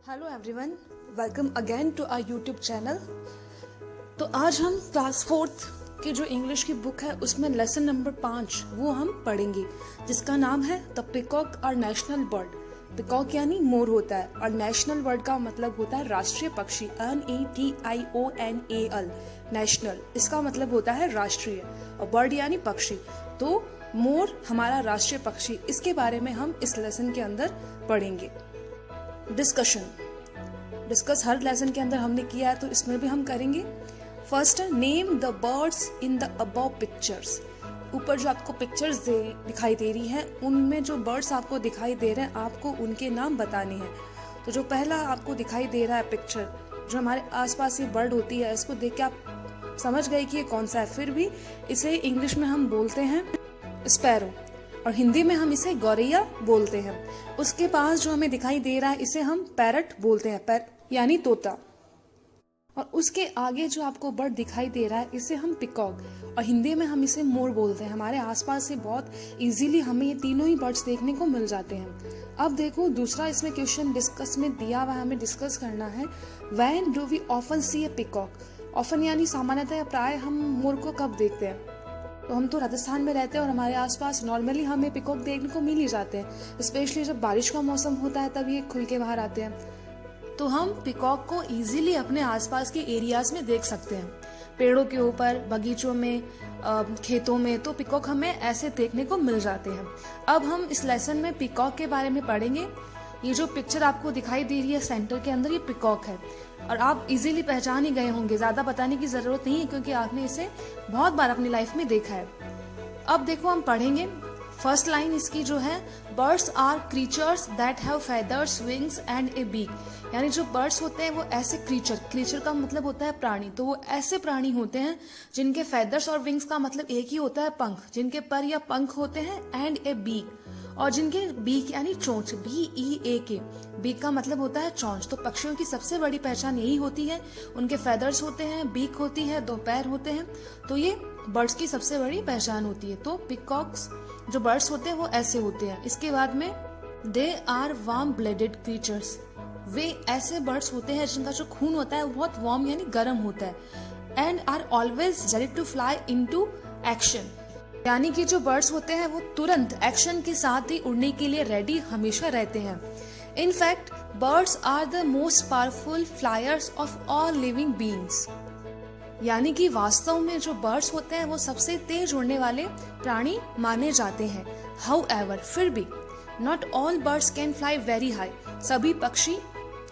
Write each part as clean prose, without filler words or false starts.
Hello everyone, welcome again to our YouTube channel. तो आज हम क्लास 4th की जो इंग्लिश की बुक है उसमें लेसन नंबर 5 वो हम पढ़ेंगे, जिसका नाम है द पिकॉक और नेशनल बर्ड। पिकॉक यानी मोर होता है और नेशनल बर्ड का मतलब होता है राष्ट्रीय पक्षी, NATIONAL, नेशनल इसका मतलब होता है राष्ट्रीय, और बर्ड यानी पक्षी। तो मोर हमारा राष्ट्रीय पक्षी, इसके बारे में हम इस लेसन के अंदर पढ़ेंगे। डिस्कस हर लेसन के अंदर हमने किया है, तो इसमें भी हम करेंगे। First, name the birds in the above pictures. ऊपर जो आपको पिक्चर्स दिखाई दे रही हैं, उनमें जो बर्ड्स आपको दिखाई दे रहे हैं, आपको उनके नाम बताने हैं। तो जो पहला आपको दिखाई दे रहा है पिक्चर, जो हमारे आसपास ये बर्ड होती है, इसको देख के आप समझ गए कि ये कौन सा है। फिर भी इसे इंग्लिश में हम बोलते हैं स्पैरो और हिंदी में हम इसे गौरैया बोलते हैं। उसके पास जो हमें दिखाई दे रहा है, इसे हम पैरट बोलते हैं, यानी तोता। और उसके आगे जो आपको बर्ड दिखाई दे रहा है, इसे हम पिकॉक और हिंदी में हम इसे मोर बोलते हैं। हमारे आसपास से बहुत इजीली हमें ये तीनों ही बर्ड्स देखने को मिल जाते हैं। अब देखो, दूसरा इसमें क्वेश्चन डिस्कस में दिया हुआ, हमें डिस्कस करना है when do we often see a peacock. Often यानी सामान्यतः या प्राय हम मोर को कब देखते हैं। तो हम तो राजस्थान में रहते हैं और हमारे आसपास नॉर्मली हमें पिकॉक देखने को मिल ही जाते हैं। स्पेशली जब बारिश का मौसम होता है, तब ये खुल के बाहर आते हैं। तो हम पिकॉक को इजीली अपने आसपास के एरियाज में देख सकते हैं, पेड़ों के ऊपर, बगीचों में, खेतों में। तो पिकॉक हमें ऐसे देखने को मिल जाते हैं। अब हम इस लेसन में पिकॉक के बारे में पढ़ेंगे। ये जो पिक्चर आपको दिखाई दे रही है सेंटर के अंदर, ये पिकॉक है और आप इजीली पहचान ही गए होंगे। ज्यादा बताने की जरूरत नहीं है, क्योंकि आपने इसे बहुत बार अपनी लाइफ में देखा है। अब देखो, हम पढ़ेंगे। फर्स्ट लाइन इसकी जो है, birds are creatures that have feathers, wings and a beak. यानी जो बर्ड्स होते हैं वो ऐसे क्रीचर का मतलब होता है प्राणी। तो वो ऐसे प्राणी होते हैं जिनके फेदर्स और विंग्स का मतलब एक ही होता है पंख, जिनके पर या पंख होते हैं, एंड ए बीक, और जिनके बीक यानी चोंच, BEAK, बीक का मतलब होता है चोंच। तो पक्षियों की सबसे बड़ी पहचान यही होती है, उनके फेदर्स होते हैं, बीक होती है, 2 पैर होते हैं। तो ये बर्ड्स की सबसे बड़ी पहचान होती है। तो पिकॉक्स जो बर्ड्स होते हैं वो ऐसे होते हैं। इसके बाद में they are warm blooded creatures. वे ऐसे बर्ड्स होते हैं जिनका जो खून होता है वो बहुत वार्म यानी गर्म होता है। And are always ready to fly into action. यानी कि जो बर्ड्स होते हैं वो तुरंत एक्शन के साथ ही उड़ने के लिए रेडी हमेशा रहते हैं। In fact birds are the most powerful flyers of all living beings. यानी कि वास्तव में जो बर्ड्स होते हैं वो सबसे तेज उड़ने वाले प्राणी माने जाते हैं। हाउएवर, फिर भी, not all birds can fly very high. सभी पक्षी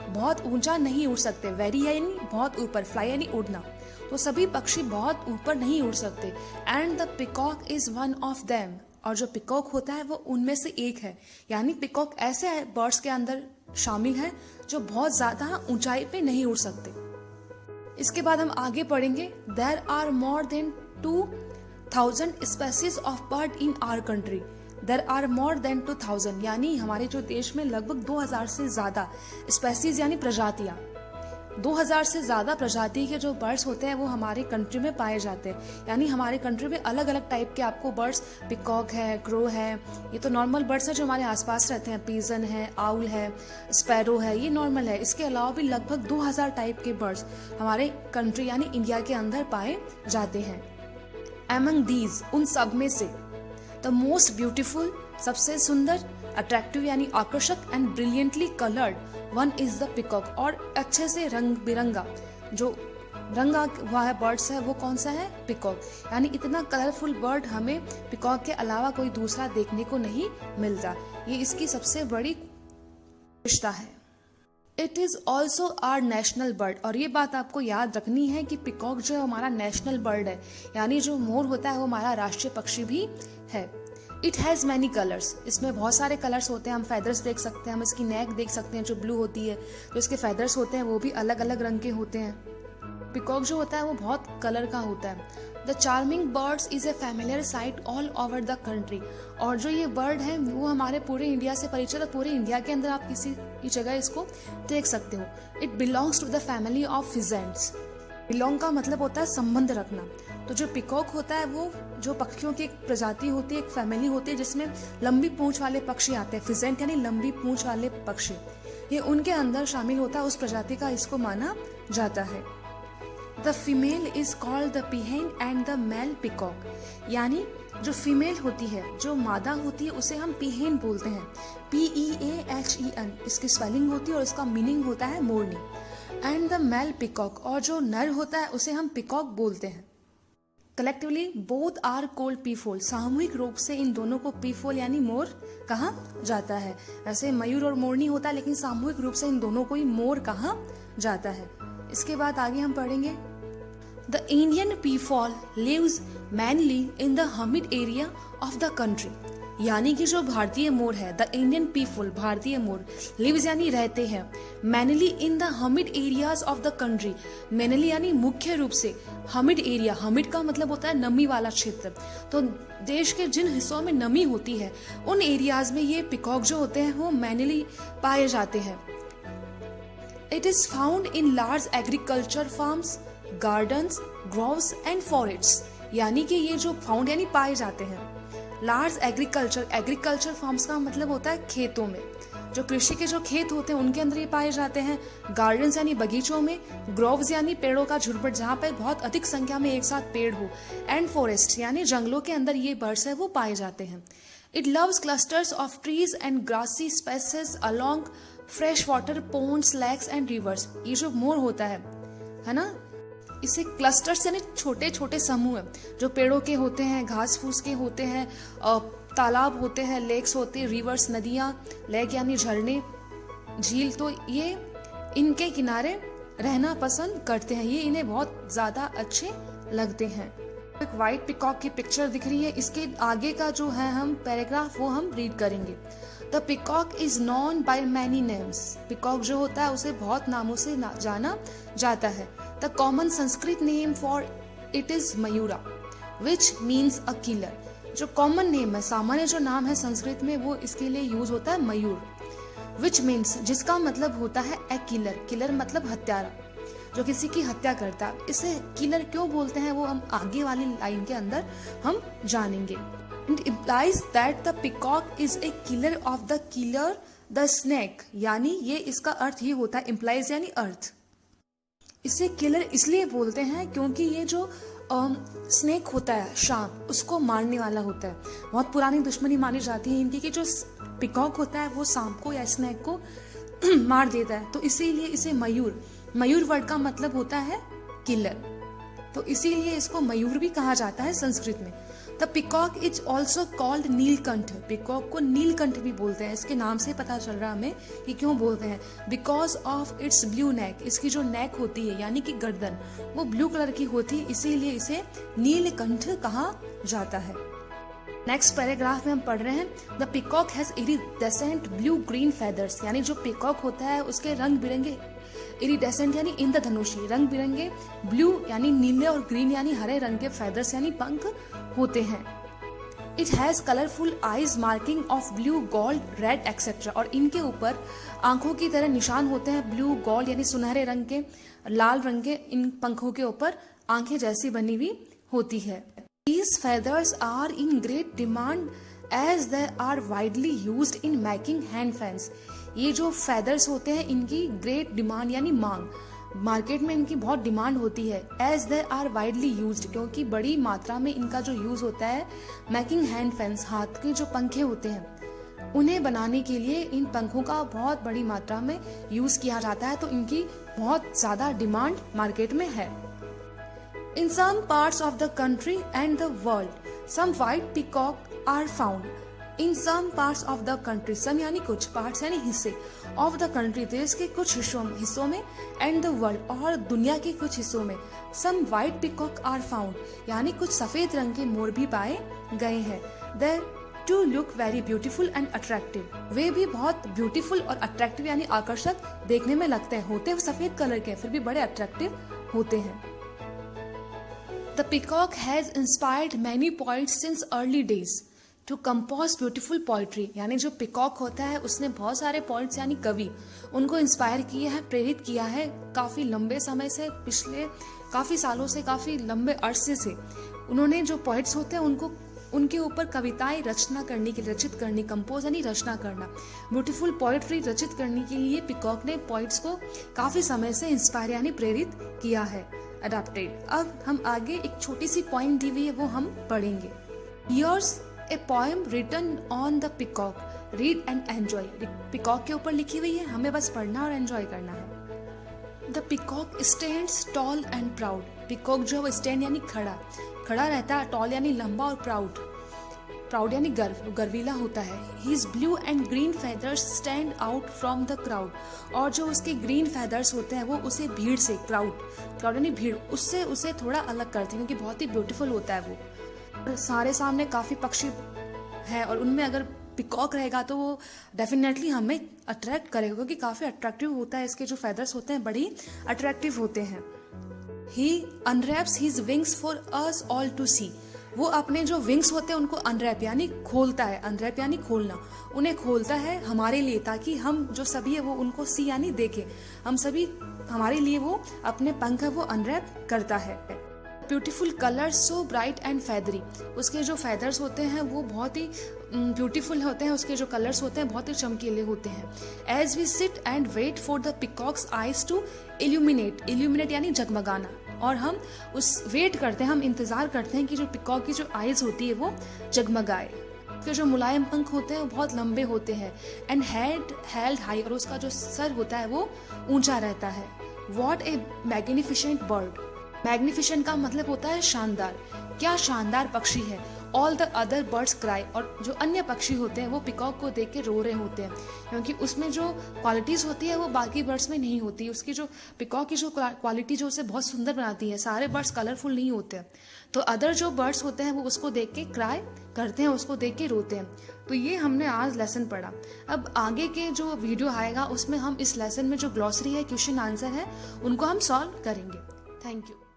बहुत ऊंचा नहीं उड़ सकते। वेरी यानी बहुत ऊपर, फ्लाई यानी उड़ना। तो सभी पक्षी बहुत ऊपर नहीं उड़ सकते। And the peacock is one of them. और जो पिकॉक होता है वो उनमें से एक है। यानी पिकॉक ऐसे बर्ड्स के अंदर शामिल है जो बहुत ज्यादा ऊंचाई पे नहीं उड़ सकते। इसके बाद हम आगे पढ़ेंगे। There are more than 2000 species of bird in our country. There are more than 2000, यानी हमारे जो देश में लगभग 2000 से ज्यादा स्पेसीज यानी प्रजातियां, 2000 से ज्यादा प्रजाति के जो बर्ड्स होते हैं वो हमारे कंट्री में पाए जाते हैं। यानी हमारे कंट्री में अलग अलग टाइप के आपको बर्ड्स, पिकॉक है, क्रो है, ये तो नॉर्मल बर्ड्स हैं जो हमारे आसपास रहते हैं, पीजन है, आउल है, स्पैरो है, ये नॉर्मल है। इसके अलावा भी लगभग 2000 टाइप के बर्ड्स हमारे कंट्री यानी इंडिया के अंदर पाए जाते हैं। एमंग दीज, उन सब में से, द मोस्ट ब्यूटीफुल, सबसे सुंदर, अट्रैक्टिव यानी आकर्षक, and brilliantly coloured one is the peacock. और अच्छे से रंग बिरंगा जो रंगा हुआ है बर्ड्स है वो कौन सा है? पिकॉक। यानी इतना कलरफुल बर्ड हमें पिकॉक के अलावा कोई दूसरा देखने को नहीं मिलता। ये इसकी सबसे बड़ी विशेषता है। It is also our national bird. और ये बात आपको याद रखनी है कि पिकॉक जो हमारा नेशनल बर्ड है, यानी जो मोर होता है वो हमारा राष्ट्रीय पक्षी भी है। It has many colours. इसमें बहुत सारे कलर्स होते हैं। हम फेदर्स देख सकते हैं, हम इसकी नेक देख सकते हैं जो ब्लू होती है। जो इसके फेदर्स होते हैं वो भी अलग अलग रंग के होते हैं। पिकॉक जो होता है वो बहुत कलर का होता है। The charming birds is a familiar site all over the country. और जो ये बर्ड है वो हमारे पूरे इंडिया से परिचित है। पूरे इंडिया के अंदर आप किसी भी जगह इसको देख सकते हो। It belongs to the family of pheasants. Belong का मतलब होता है संबंध रखना। तो जो पिकॉक होता है वो जो पक्षियों की एक प्रजाति होती है, एक फैमिली होती है जिसमें लंबी पूंछ वाले पक्षी आते हैं। फिजेंट यानी लंबी पूंछ वाले पक्षी। ये उनके अंदर शामिल होता है, उस प्रजाति का इसको माना जाता है। The female is called the peahen and the male peacock, यानी जो फीमेल होती है, जो मादा होती है, उसे हम पीहेन बोलते हैं। PEAHEN इसकी स्पेलिंग होती है और इसका मीनिंग होता है मोरनी। एंड द मेल पिकॉक, और जो नर होता है उसे हम पिकॉक बोलते हैं। कलेक्टिवली बोथ आर कॉल्ड पीफोल, सामूहिक रूप से इन दोनों को पीफोल यानी मोर कहा जाता है। ऐसे मयूर और मोरनी होता है, लेकिन सामूहिक रूप से इन दोनों को ही मोर कहा जाता है। इसके बाद आगे हम पढ़ेंगे, the Indian peafowl lives mainly in the humid area of the country, यानी कि जो भारतीय मोर है, द इंडियन पीफोल भारतीय मोर, लिव्स यानी रहते हैं, mainly in the humid areas of the country, mainly यानी मुख्य रूप से, हमिड एरिया, हमिड का मतलब होता है नमी वाला क्षेत्र, तो देश के जिन हिस्सों में नमी होती है उन एरियाज में ये पिकॉक जो होते हैं वो मैनली पाए जाते हैं। It is found in large agriculture farms, gardens, groves and forests, यानी कि ये जो फाउंड यानी पाए जाते हैं। लार्ज एग्रीकल्चर फार्म्स का मतलब होता है खेतों में, जो कृषि के जो खेत होते हैं उनके अंदर ये पाए जाते हैं। गार्डन्स यानी बगीचों में, ग्रोव्स यानी पेड़ों का झुरमुट जहाँ पर बहुत अधिक संख्या में एक साथ पेड़ हो, एंड फॉरेस्ट यानी जंगलों के अंदर ये बर्ड्स है वो पाए जाते हैं। It loves clusters of trees and grassy spaces along fresh water ponds, lakes and rivers. ये जो मोर होता है ना, इसे क्लस्टर्स यानी छोटे छोटे समूह है, जो पेड़ों के होते हैं, घास फूस के होते हैं, तालाब होते हैं, लेक्स होते हैं, रिवर्स नदियाँ, लेक यानी झरने, झील, तो ये इनके किनारे रहना पसंद करते हैं, ये इन्हें बहुत ज़्यादा अच्छे लगते हैं। एक वाइट पिकॉक की पिक्चर दिख रही है, इसके आगे का जो है हम पैराग्राफ वो हम रीड करेंगे। The peacock is known by many names, peacock जो होता है उसे बहुत नामों से जाना जाता है। The common Sanskrit name for it is Mayura which means a killer, जो कॉमन नेम है, सामान्य जो नाम है संस्कृत में वो इसके लिए यूज होता है मयूर। विच मीन्स, जिसका मतलब होता है ए किलर, किलर मतलब हत्यारा, जो किसी की हत्या करता है। इसे किलर क्यों बोलते हैं वो हम आगे वाली लाइन के अंदर हम जानेंगे। It implies that the peacock is a killer of the killer the snake, यानी ये इसका अर्थ ये होता है, implies यानी अर्थ। इसे किलर इसलिए बोलते हैं क्योंकि ये जो स्नेक होता है, सांप, उसको मारने वाला होता है। बहुत पुरानी दुश्मनी मानी जाती है इनकी कि जो पिकॉक होता है वो सांप को या स्नेक को मार देता है, तो इसीलिए इसे मयूर वर्ड का मतलब होता है किलर, तो इसीलिए इसको मयूर भी कहा जाता है संस्कृत में। The peacock is also called Neelkanth, peacock को नीलकंठ भी बोलते हैं, इसके नाम से पता चल रहा है हमें कि क्यों बोलते हैं। बिकॉज ऑफ इट्स ब्लू नेक, इसकी जो नेक होती है यानी कि गर्दन वो ब्लू कलर की होती है, इसीलिए इसे नीलकंठ कहा जाता है। नेक्स्ट पैराग्राफ में हम पढ़ रहे हैं, the peacock has iridescent blue green feathers, यानी जो पिकॉक होता है उसके रंग बिरंगे, इरिडेसेंट यानी इंद्रधनुषी, रंग बिरंगे, ब्लू यानी नीले और ग्रीन यानी हरे रंग के फेदर्स यानी पंख होते हैं। It has colourful eyes marking of blue, gold, red etcetera, और इनके ऊपर आंखों की तरह निशान होते हैं, ब्लू, गोल्ड यानी सुनहरे रंग के, लाल रंग के, इन पंखों के ऊपर आंखें जैसी बनी हुई होती है। These feathers are in great demand as they are widely used in making hand fans. ये जो feathers होते हैं इनकी great demand यानी मांग, मार्केट में इनकी बहुत डिमांड होती है। as they are widely used, क्योंकि बड़ी मात्रा में इनका जो यूज होता है making hand fans, हाथ के जो पंखे होते हैं उन्हें बनाने के लिए इन पंखों का बहुत बड़ी मात्रा में यूज किया जाता है, तो इनकी बहुत ज्यादा डिमांड मार्केट में है। In some parts of the country and the world, some white peacock are found. In some parts of the country, some यानी कुछ, parts यानी हिस्से, of the country देश के कुछ हिस्सों में, and the world और दुनिया के कुछ हिस्सों में, some white peacock are found, यानी कुछ सफेद रंग के मोर भी पाए गए हैं। They to look very beautiful and attractive, वे भी बहुत beautiful और attractive यानी आकर्षक देखने में लगते हैं, होते हैं सफेद कलर के फिर भी बड़े attractive होते हैं। The peacock has inspired many poets since early days to compose beautiful poetry, यानी जो पिकॉक होता है उसने बहुत सारे पोइट्स यानी कवि उनको इंस्पायर किया है, प्रेरित किया है काफ़ी लंबे समय से, पिछले काफ़ी सालों से, काफ़ी लंबे अरसे से उन्होंने जो पोइट्स होते हैं उनको उनके ऊपर कविताएं रचना करने के लिए, रचित करनी, कंपोज यानी रचना करना, ब्यूटीफुल पोएट्री रचित करने के लिए पिकॉक ने पोइट्स को काफ़ी समय से इंस्पायर यानी प्रेरित किया है, अडैप्टेड। अब हम आगे एक छोटी सी पोइम दी हुई है, वो हम पढ़ेंगे। Here's a poem written on the peacock. Read and enjoy. Peacock के ऊपर लिखी हुई है, हमें बस पढ़ना और एंजॉय करना है। The peacock stands tall and proud. Peacock जो है वो स्टैंड यानी खड़ा रहता है, टॉल यानी लंबा और प्राउड यानी गर्वीला होता है। His blue and green feathers stand out from the crowd. और जो उसके ग्रीन फेदर्स होते हैं वो उसे भीड़ से, क्राउड यानी भीड़, उससे उसे थोड़ा अलग करते हैं क्योंकि बहुत ही ब्यूटीफुल होता है वो। सारे सामने काफ़ी पक्षी है और उनमें अगर पिकॉक रहेगा तो वो डेफिनेटली हमें अट्रैक्ट करेगा क्योंकि काफ़ी अट्रैक्टिव होता है, इसके जो फेदर्स होते हैं बड़ी अट्रैक्टिव होते हैं। He unwraps his wings for us all to see. वो अपने जो विंग्स होते हैं उनको अनरैप यानी खोलता है, अनरैप यानी खोलना, उन्हें खोलता है हमारे लिए, ताकि हम जो सभी है वो उनको सी यानी देखें, हम सभी हमारे लिए वो अपने पंख है वो अनरैप करता है। Beautiful colours so bright and feathery, उसके जो फेदर्स होते हैं वो बहुत ही ब्यूटीफुल होते हैं, उसके जो कलर्स होते हैं बहुत ही चमकीले होते हैं। As we sit and wait for the peacock's eyes to illuminate यानी जगमगाना, और हम उस वेट करते हैं, हम इंतज़ार करते हैं कि जो पिकॉक की जो आइज़ होती है वो जगमगाए। उसके जो मुलायम पंख होते हैं वो बहुत लंबे होते हैं। एंड हेड हेल्ड हाई, और उसका जो सर होता है वो ऊंचा रहता है। What A magnificent bird, magnificent का मतलब होता है शानदार, क्या शानदार पक्षी है। All the other birds cry, और जो अन्य पक्षी होते हैं वो पिकॉक को देख के रो रहे होते हैं क्योंकि उसमें जो क्वालिटीज़ होती है वो बाकी बर्ड्स में नहीं होती। उसकी जो पिकॉक की जो क्वालिटी जो उसे बहुत सुंदर बनाती है, सारे बर्ड्स कलरफुल नहीं होते हैं, तो अदर जो बर्ड्स होते हैं वो उसको देख के क्राई करते हैं, उसको देख के रोते हैं। तो ये हमने आज लेसन पढ़ा। अब आगे के जो वीडियो आएगा उसमें हम इस लेसन में जो ग्लॉसरी है, क्वेश्चन आंसर है, उनको हम सॉल्व करेंगे। Thank you.